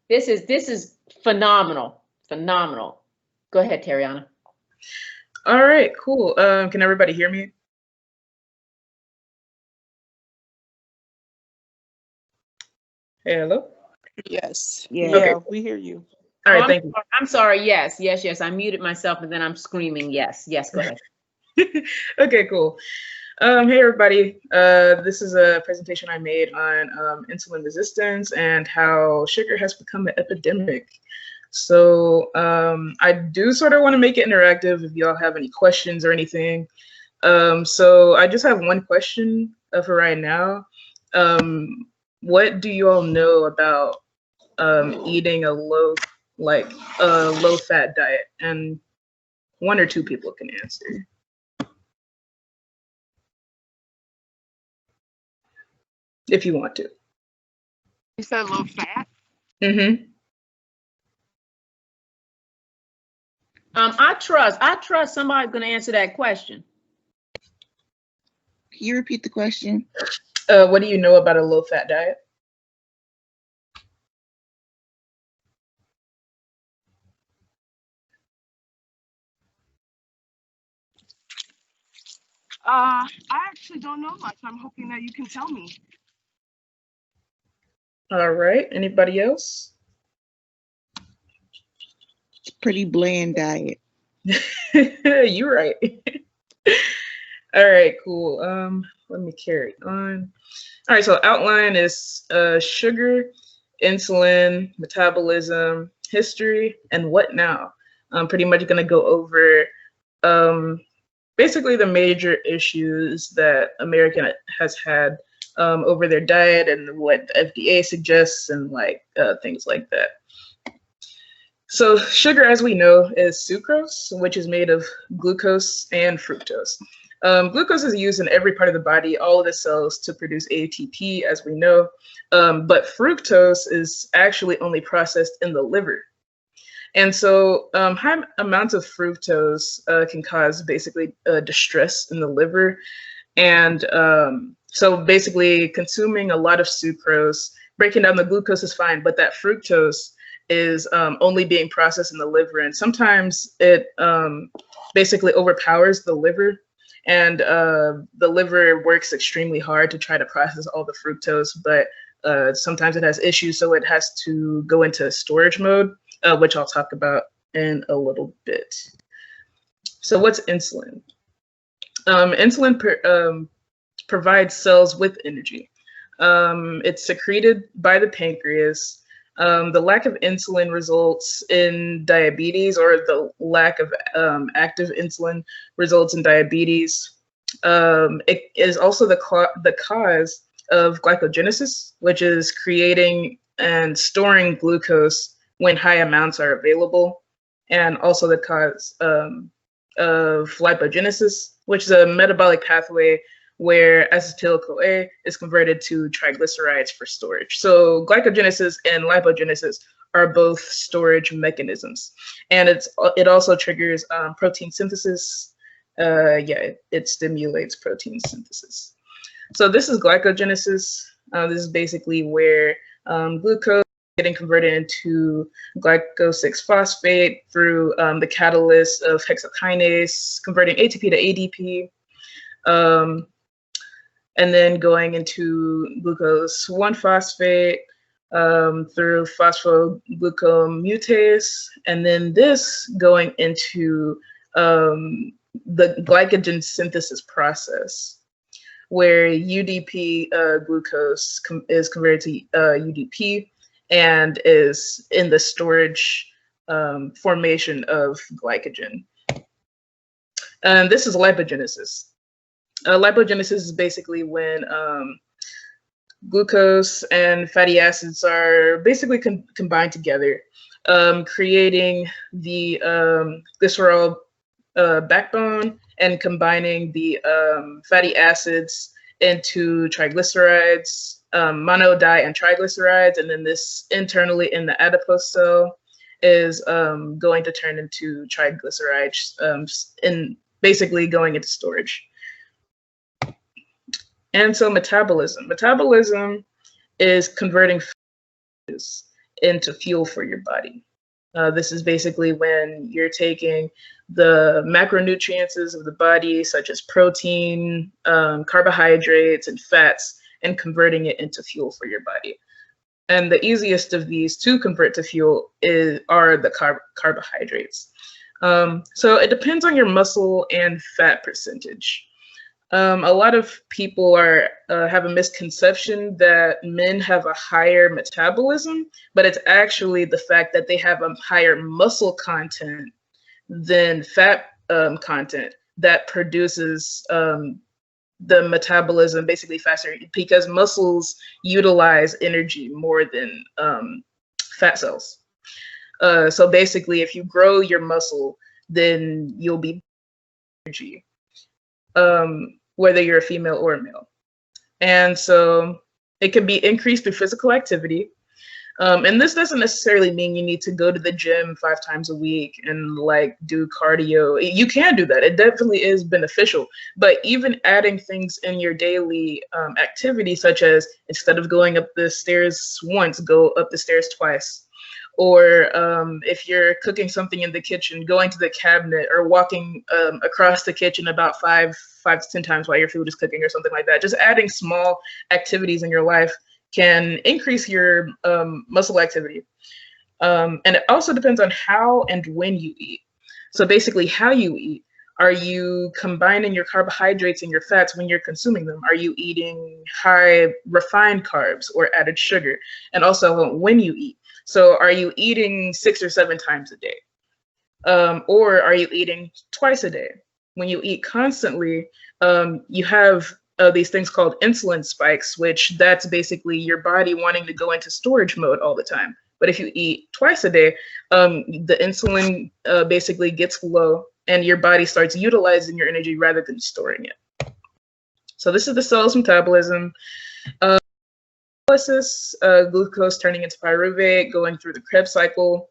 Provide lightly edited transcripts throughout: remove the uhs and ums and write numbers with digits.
This is phenomenal. Phenomenal. Go ahead, Tariana. All right, cool. Can everybody hear me? Hello? Yes. Okay. Yeah, we hear you. All Oh, right, thank you. I'm sorry. Yes, yes, yes. I muted myself and then I'm screaming. Yes, yes. Go ahead. Okay, cool. Hey everybody. This is a presentation I made on insulin resistance and how sugar has become an epidemic. So I do sort of want to make it interactive if y'all have any questions or anything. So I just have one question for right now. What do you all know about eating a low fat diet? And one or two people can answer. If you want to. You said low fat? Mm-hmm. I trust somebody's gonna answer that question. Can you repeat the question? What do you know about a low fat diet? I actually don't know much. I'm hoping that you can tell me. All right. Anybody else? It's a pretty bland diet. You're right. All right, cool. Let me carry on. All right, so outline is sugar, insulin, metabolism, history, and what now? I'm pretty much gonna go over basically the major issues that America has had over their diet and what the FDA suggests and things like that. So sugar, as we know, is sucrose, which is made of glucose and fructose. Glucose is used in every part of the body, all of the cells, to produce ATP, as we know. But fructose is actually only processed in the liver. And so high amounts of fructose can cause basically distress in the liver. And so basically consuming a lot of sucrose, breaking down the glucose is fine, but that fructose is only being processed in the liver. And sometimes it basically overpowers the liver. And the liver works extremely hard to try to process all the fructose, but sometimes it has issues, so it has to go into storage mode, which I'll talk about in a little bit. So what's insulin? Insulin provides cells with energy. It's secreted by the pancreas. The lack of insulin results in diabetes, or the lack of active insulin results in diabetes. It is also the cause of glycogenesis, which is creating and storing glucose when high amounts are available, and also the cause of lipogenesis, which is a metabolic pathway where acetyl-CoA is converted to triglycerides for storage. So glycogenesis and lipogenesis are both storage mechanisms. And it also triggers protein synthesis. It stimulates protein synthesis. So this is glycogenesis. This is basically where glucose getting converted into glycose-6-phosphate through the catalyst of hexokinase, converting ATP to ADP, and then going into glucose-1-phosphate through phosphoglucomutase, and then this going into the glycogen synthesis process, where UDP glucose is converted to UDP and is in the storage formation of glycogen. And this is lipogenesis. Lipogenesis is basically when glucose and fatty acids are basically combined together, creating the glycerol backbone and combining the fatty acids into triglycerides, mono, di, and triglycerides. And then this internally in the adipose cell is going to turn into triglycerides and basically going into storage. And so metabolism. Metabolism is converting fats into fuel for your body. This is basically when you're taking the macronutrients of the body, such as protein, carbohydrates, and fats, and converting it into fuel for your body. And the easiest of these to convert to fuel are the carbohydrates. So it depends on your muscle and fat percentage. A lot of people have a misconception that men have a higher metabolism, but it's actually the fact that they have a higher muscle content than fat content that produces the metabolism basically faster, because muscles utilize energy more than fat cells. So basically, if you grow your muscle, then you'll be energy. Whether you're a female or a male. And so it can be increased through physical activity. And this doesn't necessarily mean you need to go to the gym 5 times a week and like do cardio. You can do that. It definitely is beneficial. But even adding things in your daily activity, such as instead of going up the stairs once, go up the stairs twice. Or if you're cooking something in the kitchen, going to the cabinet or walking across the kitchen about 5 to 10 times while your food is cooking or something like that. Just adding small activities in your life can increase your muscle activity. And it also depends on how and when you eat. So basically how you eat. Are you combining your carbohydrates and your fats when you're consuming them? Are you eating high refined carbs or added sugar? And also when you eat. So are you eating 6 or 7 times a day? Or are you eating twice a day? When you eat constantly, you have these things called insulin spikes, which that's basically your body wanting to go into storage mode all the time. But if you eat twice a day, the insulin basically gets low and your body starts utilizing your energy rather than storing it. So this is the cell's metabolism. Glucose turning into pyruvate, going through the Krebs cycle.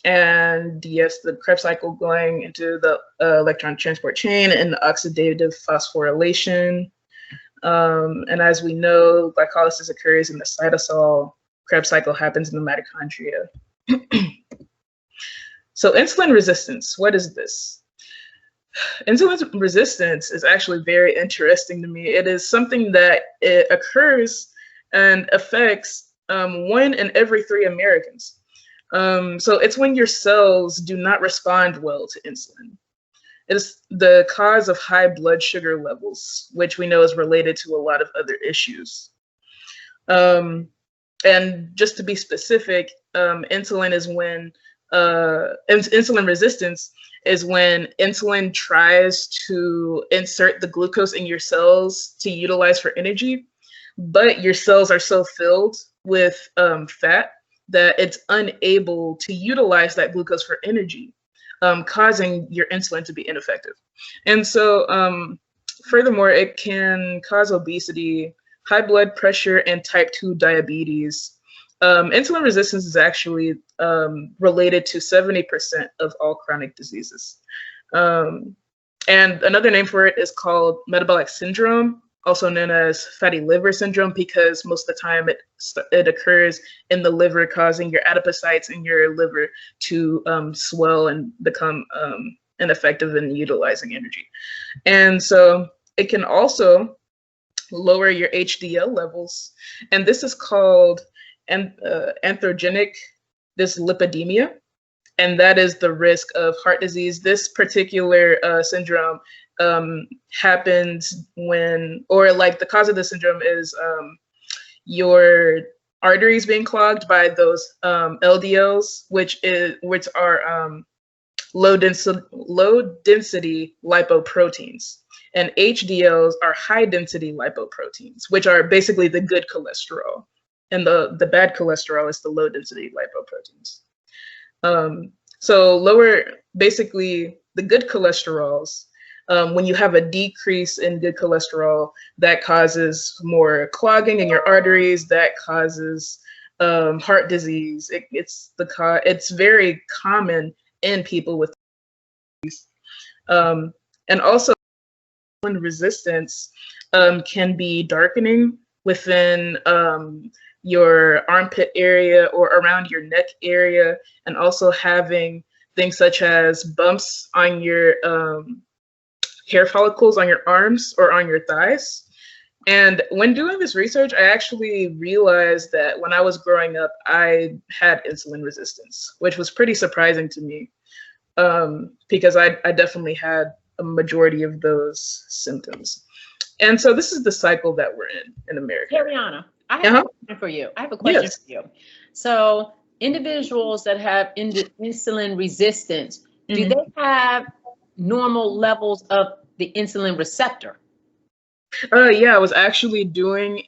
And yes, the Krebs cycle going into the electron transport chain and the oxidative phosphorylation. And as we know, glycolysis occurs in the cytosol. Krebs cycle happens in the mitochondria. So insulin resistance, what is this? Insulin resistance is actually very interesting to me. It is something that it occurs and affects 1 in every 3 Americans. So it's when your cells do not respond well to insulin. It is the cause of high blood sugar levels, which we know is related to a lot of other issues. And just to be specific, insulin is when insulin resistance is when insulin tries to insert the glucose in your cells to utilize for energy, but your cells are so filled with fat that it's unable to utilize that glucose for energy, causing your insulin to be ineffective. And so furthermore, it can cause obesity, high blood pressure, and type 2 diabetes. Insulin resistance is actually related to 70% of all chronic diseases. And another name for it is called metabolic syndrome, also known as fatty liver syndrome, because most of the time it occurs in the liver, causing your adipocytes in your liver to swell and become ineffective in utilizing energy. And so it can also lower your HDL levels, and this is called atherogenic dyslipidemia, and that is the risk of heart disease. This particular syndrome happens when, or like the cause of the syndrome is your arteries being clogged by those LDLs, which are low density lipoproteins, and HDLs are high density lipoproteins, which are basically the good cholesterol. And the bad cholesterol is the low density lipoproteins. So basically the good cholesterols, when you have a decrease in good cholesterol, that causes more clogging in your arteries, that causes heart disease. It's very common in people with disease. And also resistance can be darkening within your armpit area or around your neck area, and also having things such as bumps on your hair follicles on your arms or on your thighs. And when doing this research, I actually realized that when I was growing up, I had insulin resistance, which was pretty surprising to me, because I definitely had a majority of those symptoms. And so this is the cycle that we're in America. Ariana, I have a question for you. I have a question Yes. for you. So individuals that have insulin resistance, do they have normal levels of the insulin receptor? Yeah, I was actually doing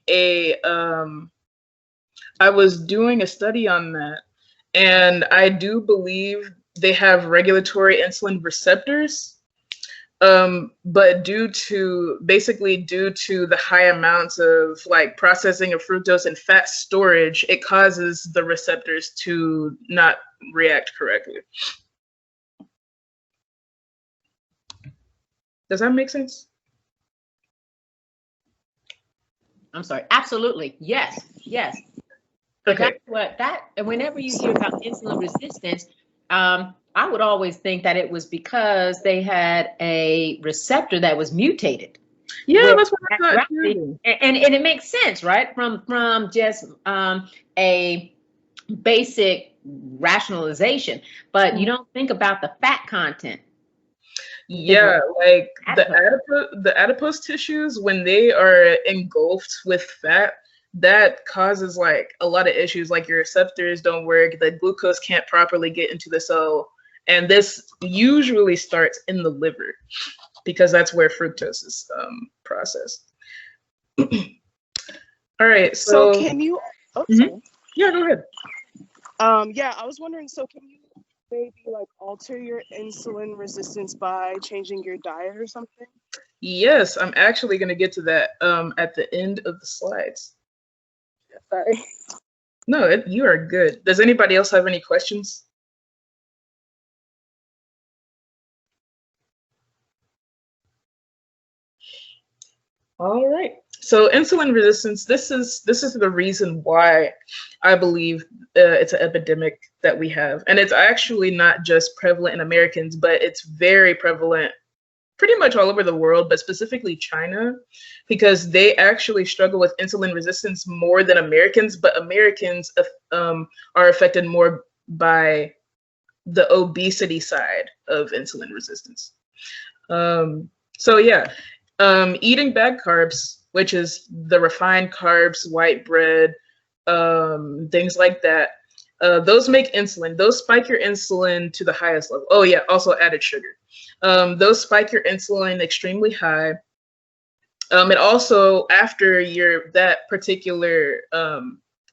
I was doing a study on that, and I do believe they have regulatory insulin receptors. But due to the high amounts of like processing of fructose and fat storage, it causes the receptors to not react correctly. Does that make sense? I'm sorry. Absolutely. Yes. Yes. Okay. Whenever you hear about insulin resistance, I would always think that it was because they had a receptor that was mutated. Yeah, that's what I thought too. And it makes sense, right? From just a basic rationalization, but you don't think about the fat content. Yeah, like the adipose tissues, when they are engulfed with fat, that causes like a lot of issues, like your receptors don't work, the glucose can't properly get into the cell. And this usually starts in the liver because that's where fructose is processed. All right, so can you? Oh, yeah, go ahead. Yeah, I was wondering. So can you maybe like alter your insulin resistance by changing your diet or something? Yes, I'm actually going to get to that at the end of the slides. Sorry. No, you are good. Does anybody else have any questions? All right. So insulin resistance, this is the reason why I believe it's an epidemic that we have. And it's actually not just prevalent in Americans, but it's very prevalent pretty much all over the world, but specifically China, because they actually struggle with insulin resistance more than Americans, but Americans are affected more by the obesity side of insulin resistance. So yeah, eating bad carbs, which is the refined carbs, white bread, things like that, those make insulin. Those spike your insulin to the highest level. Oh yeah, also added sugar. Those spike your insulin extremely high. It also, after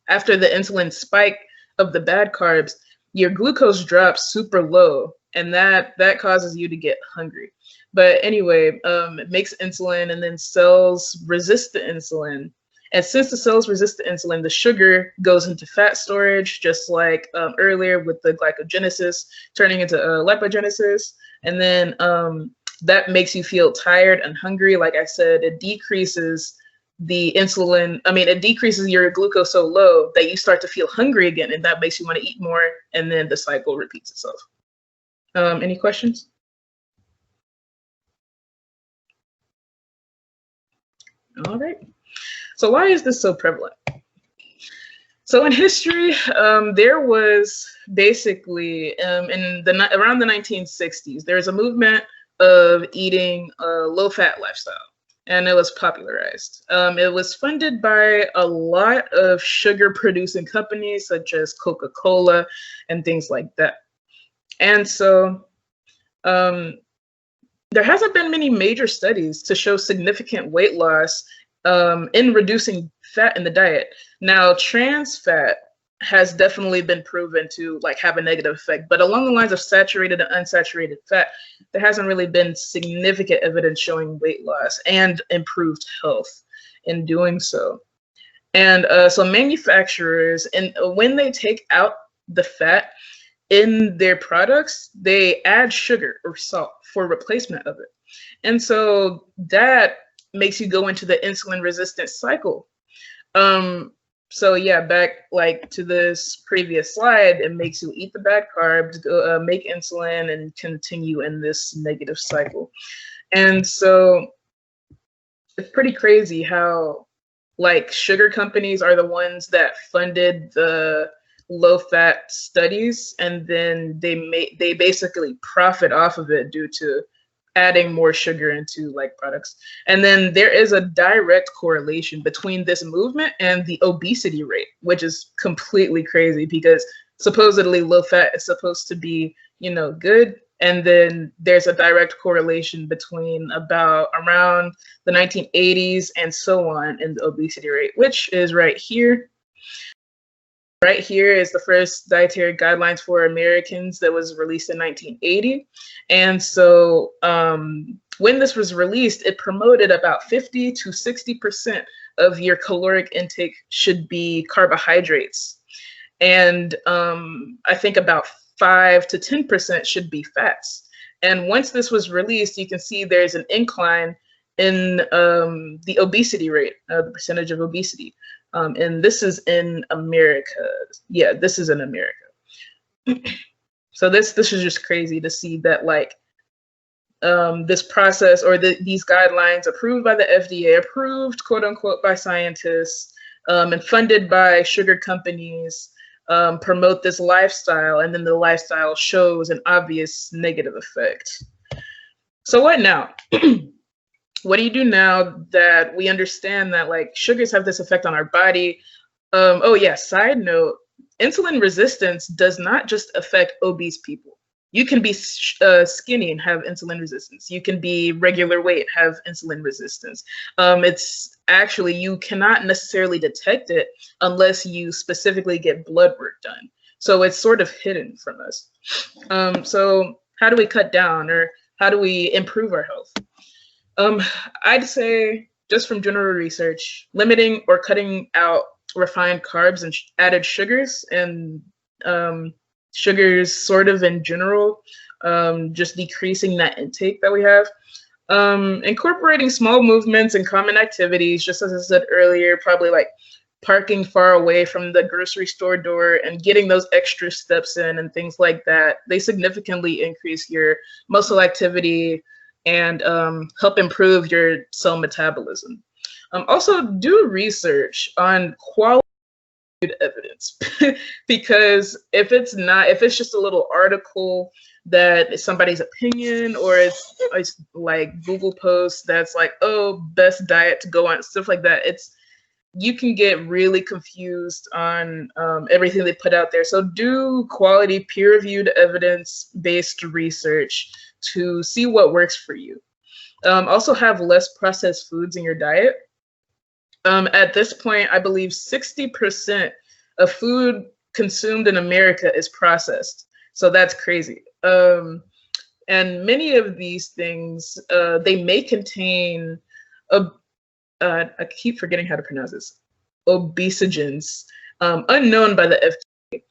after the insulin spike of the bad carbs, your glucose drops super low, and that causes you to get hungry. But anyway, it makes insulin, and then cells resist the insulin. And since the cells resist the insulin, the sugar goes into fat storage, just like earlier with the glycogenesis turning into lipogenesis. And then that makes you feel tired and hungry. Like I said, it decreases the insulin. I mean, it decreases your glucose so low that you start to feel hungry again, and that makes you want to eat more. And then the cycle repeats itself. Any questions? All right. So why is this so prevalent? So in history, there was basically around the 1960s, there was a movement of eating a low-fat lifestyle, and it was popularized. It was funded by a lot of sugar-producing companies such as Coca-Cola and things like that. And so there hasn't been many major studies to show significant weight loss in reducing fat in the diet. Now, trans fat has definitely been proven to have a negative effect, but along the lines of saturated and unsaturated fat, there hasn't really been significant evidence showing weight loss and improved health in doing so. And so manufacturers, and when they take out the fat in their products, they add sugar or salt for replacement of it. And so that makes you go into the insulin resistant cycle. So yeah, back like to this previous slide, it makes you eat the bad carbs, go, make insulin, and continue in this negative cycle. And so it's pretty crazy how like sugar companies are the ones that funded the low fat studies, and then they basically profit off of it due to adding more sugar into like products. And then there is a direct correlation between this movement and the obesity rate, which is completely crazy because supposedly low fat is supposed to be, you know, good. And then there's a direct correlation between about around the 1980s and so on in the obesity rate, which is right here. Right here is the first dietary guidelines for Americans that was released in 1980. And so when this was released, it promoted about 50 to 60% of your caloric intake should be carbohydrates. And I think about 5 to 10% should be fats. And once this was released, you can see there's an incline in the obesity rate, the percentage of obesity. And this is in America. Yeah, this is in America. So this is just crazy to see that like this process or these guidelines approved by the FDA, approved quote unquote by scientists, and funded by sugar companies, promote this lifestyle, and then the lifestyle shows an obvious negative effect. So what now? What do you do now that we understand that like sugars have this effect on our body? Oh yeah, side note, insulin resistance does not just affect obese people. You can be skinny and have insulin resistance. You can be regular weight, have insulin resistance. It's actually, you cannot necessarily detect it unless you specifically get blood work done. So it's sort of hidden from us. So how do we cut down, or how do we improve our health? I'd say, just from general research, limiting or cutting out refined carbs and added sugars, and sugars sort of in general, just decreasing that intake that we have. Incorporating small movements and common activities, just as I said earlier, probably like parking far away from the grocery store door and getting those extra steps in and things like that. They significantly increase your muscle activity and help improve your cell metabolism. Also, do research on quality evidence because if it's just a little article that is somebody's opinion, or it's like Google posts that's like, oh, best diet to go on, stuff like that, you can get really confused on everything they put out there. So do quality peer-reviewed evidence-based research to see what works for you. Also have less processed foods in your diet. At this point, I believe 60% of food consumed in America is processed. So that's crazy. And many of these things, they may contain, I keep forgetting how to pronounce this, obesogens, unknown by the FDA.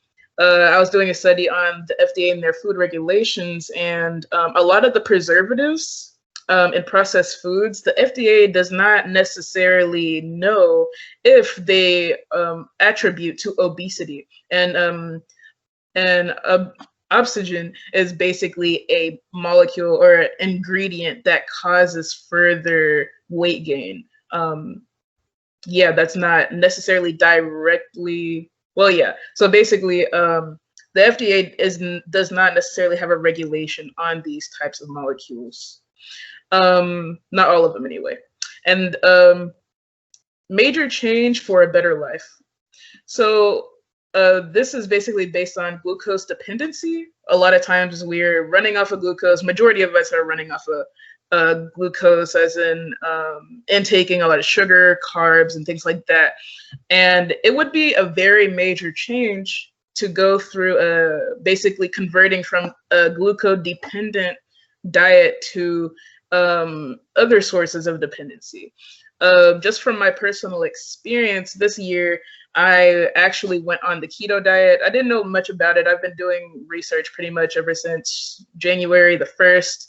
I was doing a study on the FDA and their food regulations, and a lot of the preservatives in processed foods, the FDA does not necessarily know if they attribute to obesity. And oxygen is basically a molecule or ingredient that causes further weight gain. Yeah, that's not necessarily directly, well, yeah. So basically, the FDA does not necessarily have a regulation on these types of molecules. Not all of them anyway. And major change for a better life. So this is basically based on glucose dependency. A lot of times we're running off of glucose. Majority of us are running off of glucose, as in intaking a lot of sugar, carbs, and things like that. And it would be a very major change to go through basically converting from a glucose-dependent diet to other sources of dependency. Just from my personal experience this year, I actually went on the keto diet. I didn't know much about it. I've been doing research pretty much ever since January the 1st.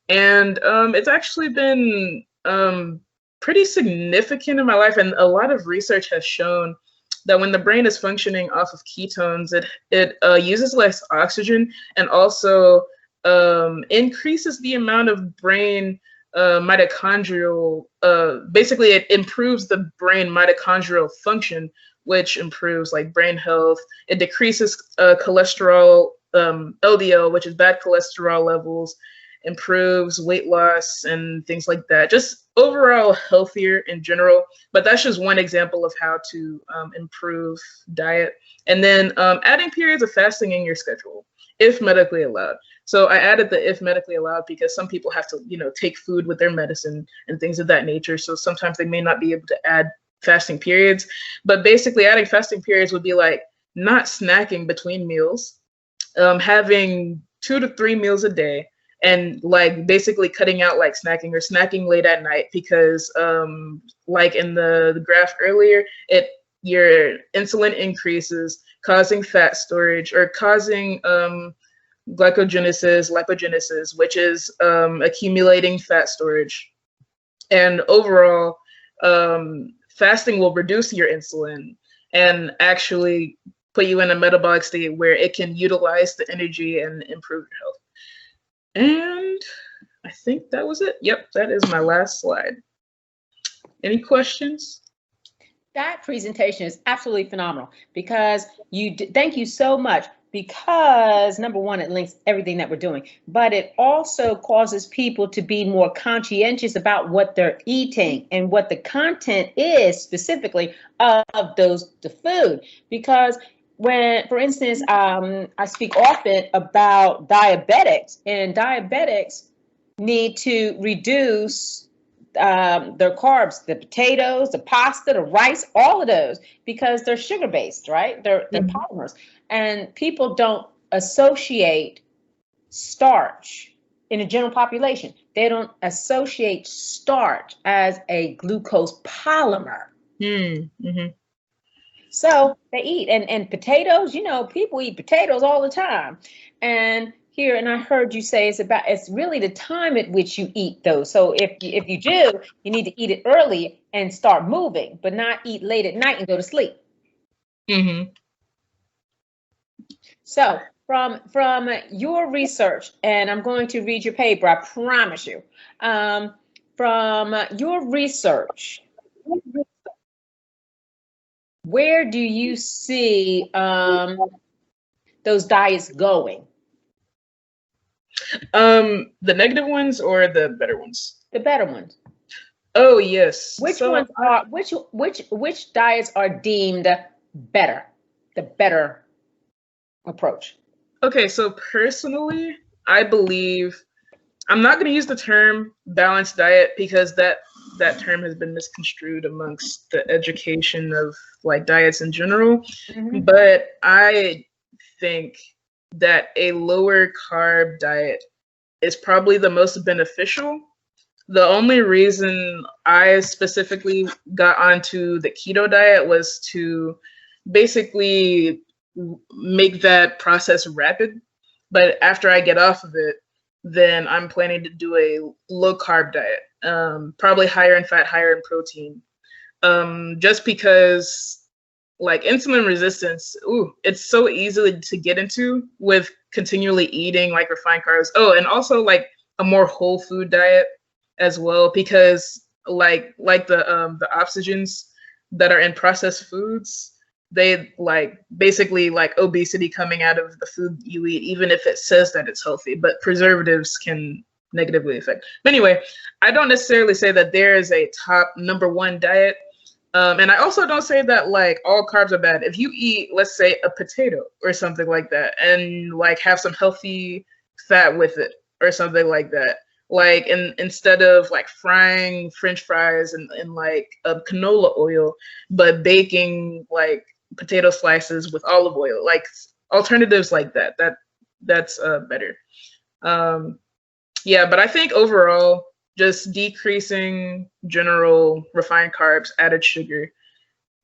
And it's actually been pretty significant in my life. And a lot of research has shown that when the brain is functioning off of ketones, it uses less oxygen and also increases the amount of brain mitochondrial. Basically, it improves the brain mitochondrial function, which improves like brain health. It decreases cholesterol, LDL, which is bad cholesterol levels, improves weight loss and things like that. Just overall healthier in general. But that's just one example of how to improve diet. And then adding periods of fasting in your schedule, if medically allowed. So I added the if medically allowed because some people have to, take food with their medicine and things of that nature. So sometimes they may not be able to add fasting periods. But basically adding fasting periods would be like not snacking between meals, having 2 to 3 meals a day, and like basically cutting out like snacking or snacking late at night because like in the graph earlier, your insulin increases, causing fat storage or causing glycogenesis, lipogenesis, which is accumulating fat storage. And overall, fasting will reduce your insulin and actually put you in a metabolic state where it can utilize the energy and improve your health. And I think that was it. Yep, that is my last slide. Any questions? That presentation is absolutely phenomenal because thank you so much, because number one, it links everything that we're doing, but it also causes people to be more conscientious about what they're eating and what the content is specifically of the food. Because when, for instance, I speak often about diabetics, and diabetics need to reduce their carbs, the potatoes, the pasta, the rice, all of those, because they're sugar based, right? They're polymers, and people don't associate starch in the general population. They don't associate starch as a glucose polymer. Mm-hmm. So they eat, and potatoes, people eat potatoes all the time. And I heard you say it's really the time at which you eat those. So if you do, you need to eat it early and start moving, but not eat late at night and go to sleep. Mm-hmm. So from your research, and I'm going to read your paper, I promise you, from your research, where do you see those diets going? The negative ones or the better ones? The better ones. Oh yes. Which diets are deemed better? The better approach. Okay, so personally, I believe I'm not going to use the term balanced diet because that term has been misconstrued amongst the education of like diets in general. Mm-hmm. But I think that a lower carb diet is probably the most beneficial. The only reason I specifically got onto the keto diet was to basically make that process rapid. But after I get off of it, then I'm planning to do a low carb diet, probably higher in fat, higher in protein. Just because like insulin resistance, it's so easy to get into with continually eating like refined carbs. Oh, and also like a more whole food diet as well, because like the oxygens that are in processed foods, they like basically like obesity coming out of the food you eat, even if it says that it's healthy, but preservatives can negatively affect. But anyway, I don't necessarily say that there is a top number one diet. And I also don't say that like all carbs are bad. If you eat, let's say, a potato or something like that, and like have some healthy fat with it or something like that, like instead of like frying French fries in like canola oil, but baking like potato slices with olive oil, like alternatives like that's better. Yeah, but I think overall, just decreasing general refined carbs, added sugar,